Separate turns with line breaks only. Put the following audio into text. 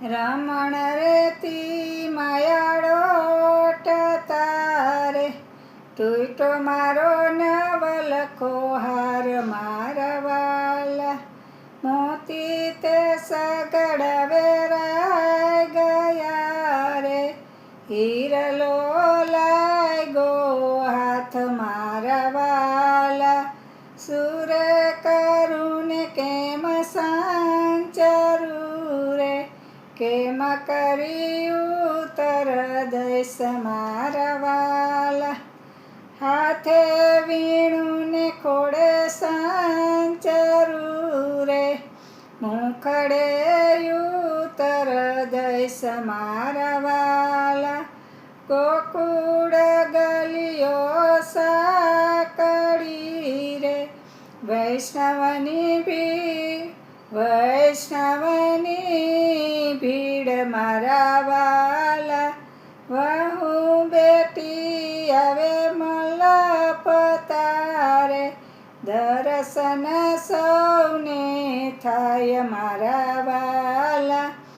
રમણ રેતી માયાળો તારે, તું તો મારો નવલખો હાર મારા વાલા. મોતી તે સગડ વેરાઈ ગયા રે, હીરલો લાગ્યો હાથ મારા વાલા. સુરે કરું ને કેમ સાંચરું રે, કેમ કરી ઉતર દઈશ મારા વાલા. હાથે વીણું ને ખોડે સાંચરું રે, મુખડે ઉતર દઈશ મારા વાલા. ગોકુળ ગલીઓ સાંકળી રે, વૈષ્ણવની ભીડ મારા વાલા. વહુ બેટી આવે મલપ તારે, દર્શન સૌને થાય મારા વાલા.